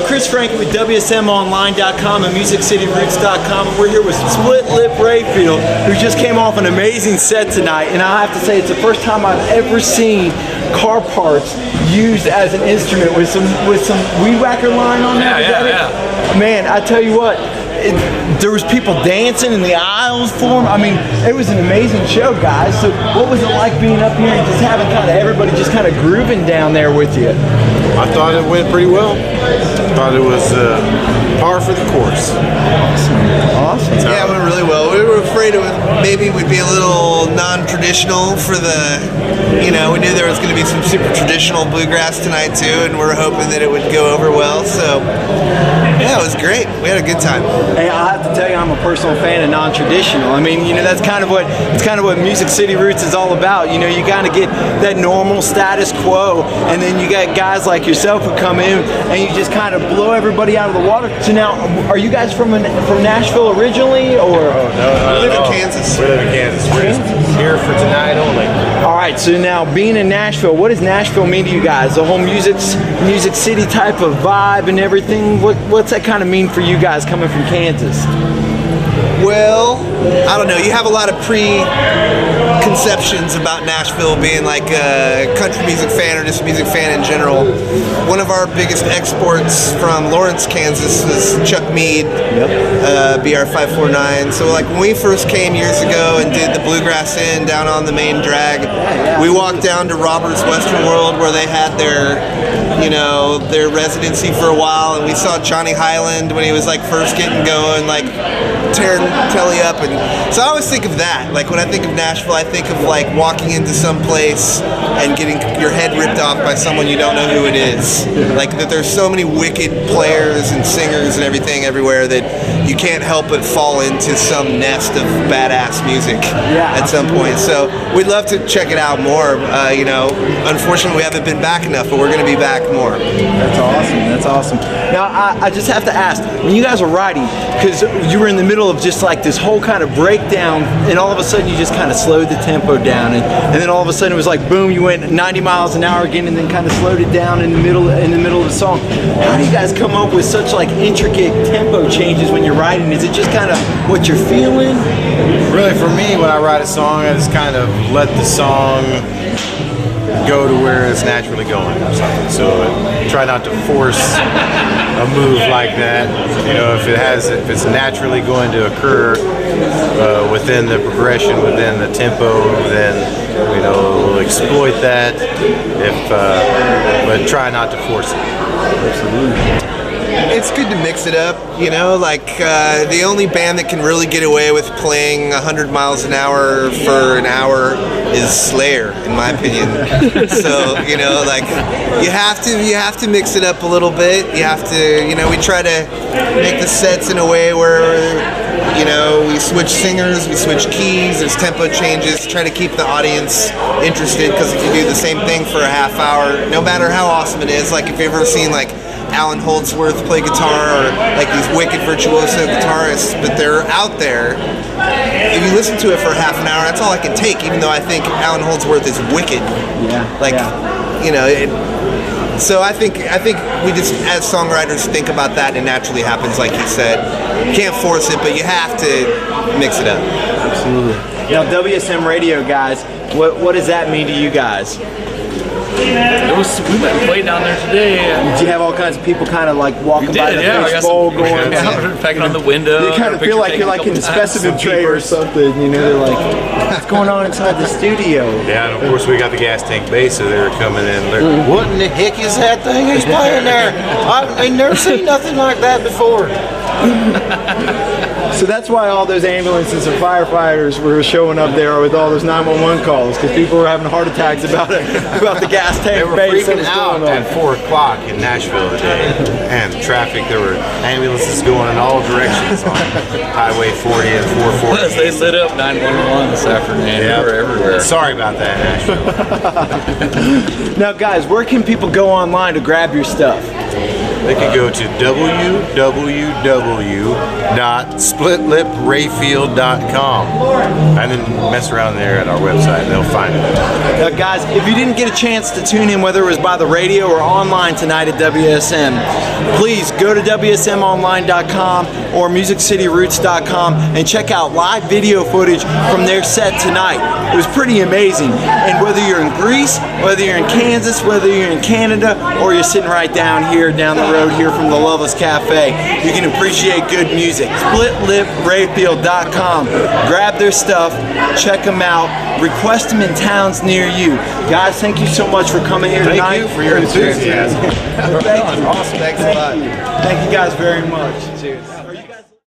Chris Frankie with WSMOnline.com and MusicCityRoots.com. And we're here with Split Lip Rayfield, who just came off an amazing set tonight. And I have to say, it's the first time I've ever seen car parts used as an instrument with some weed whacker line on there. Yeah. Man, I tell you what. There was people dancing in the aisles for him. I mean, it was an amazing show, guys. So what was it like being up here and just having kind of everybody just kind of grooving down there with you? I thought it went pretty well. I thought it was par for the course. Awesome. Yeah, it went really well. We were afraid maybe we'd be a little non-traditional for the, we knew there was going to be some super traditional bluegrass tonight too, and we were hoping that it would go over well. So yeah, it was great. We had a good time. Hey, I have to tell you, I'm a personal fan of non-traditional. I mean, that's kind of what Music City Roots is all about. You kind of get that normal status quo, and then you got guys like yourself who come in and you just kind of blow everybody out of the water. So now, are you guys from Nashville originally, or? Oh, no, we live in Kansas. We live in Kansas. We're just here for tonight only. All right. So now, being in Nashville, what does Nashville mean to you guys? The whole Music City type of vibe and everything. What's that kind of mean for you guys coming from Kansas? Well, I don't know. You have a lot of preconceptions about Nashville being like a country music fan or just a music fan in general. One of our biggest exports from Lawrence, Kansas was Chuck Mead, BR 549. So like when we first came years ago and did the Bluegrass Inn down on the main drag, we walked down to Robert's Western World where they had their residency for a while, and we saw Johnny Highland when he was like first getting going, like tearing telly up. And so I always think of that. Like when I think of Nashville, I think of like walking into some place and getting your head ripped off by someone you don't know who it is. Like that there's so many wicked players and singers and everything everywhere that you can't help but fall into some nest of badass music at some point. So we'd love to check it out more. Unfortunately we haven't been back enough, but we're going to be back more. That's awesome. That's awesome. Now I just have to ask, when you guys were writing, because you were in the middle of just like this whole kind of breakdown, and all of a sudden you just kind of slowed the tempo down, and then all of a sudden it was like boom, you went 90 miles an hour again, and then kind of slowed it down in the middle of the song. How do you guys come up with such like intricate tempo changes when you're writing? Is it just kind of what you're feeling? Really, for me, when I write a song, I just kind of let the song go to where it's naturally going or something. So I try not to force a move like that. If it's naturally going to occur within the progression, within the tempo, then we'll exploit that. But try not to force it. Absolutely. It's good to mix it up, the only band that can really get away with playing 100 miles an hour for an hour is Slayer, in my opinion. So, you have to mix it up a little bit. You have to, we try to make the sets in a way where, we switch singers, we switch keys, there's tempo changes, try to keep the audience interested, because if you do the same thing for a half hour, no matter how awesome it is, like if you've ever seen like Alan Holdsworth play guitar, or like these wicked virtuoso guitarists, but they're out there. If you listen to it for half an hour, that's all I can take, even though I think Alan Holdsworth is wicked. So I think we just, as songwriters, think about that, and it naturally happens, like you said. You can't force it, but you have to mix it up. Absolutely. Now, WSM Radio, guys, what does that mean to you guys? We played down there today. Did you have all kinds of people kind of like walking by the fishbowl going? Pecking on the window. You kind of feel like you're like in a specimen tray or something. They're like, what's going on inside the studio? Yeah, and of course we got the gas tank bass, so they were coming in. What in the heck is that thing he's playing there? I've never seen nothing like that before. So that's why all those ambulances and firefighters were showing up there with all those 911 calls, because people were having heart attacks about the gas tank. They were freaking out at 4 o'clock in Nashville today, and traffic. There were ambulances going in all directions on Highway 40 and 440. They lit up 911 this afternoon. They were everywhere. Sorry about that, Nashville. Now, guys, where can people go online to grab your stuff? They can go to www.splitliprayfield.com and then mess around there at our website and they'll find it. Now, guys, if you didn't get a chance to tune in, whether it was by the radio or online tonight at WSM, please go to WSMonline.com or MusicCityRoots.com and check out live video footage from their set tonight. It was pretty amazing. And whether you're in Greece, whether you're in Kansas, whether you're in Canada, or you're sitting right down the road here from the Loveless Cafe, you can appreciate good music. SplitLipRayfield.com. Grab their stuff, check them out, request them in towns near you. Guys, thank you so much for coming here tonight. Thank you for your enthusiasm. Thank you. Awesome. Thanks a lot. Thank you guys very much. Cheers.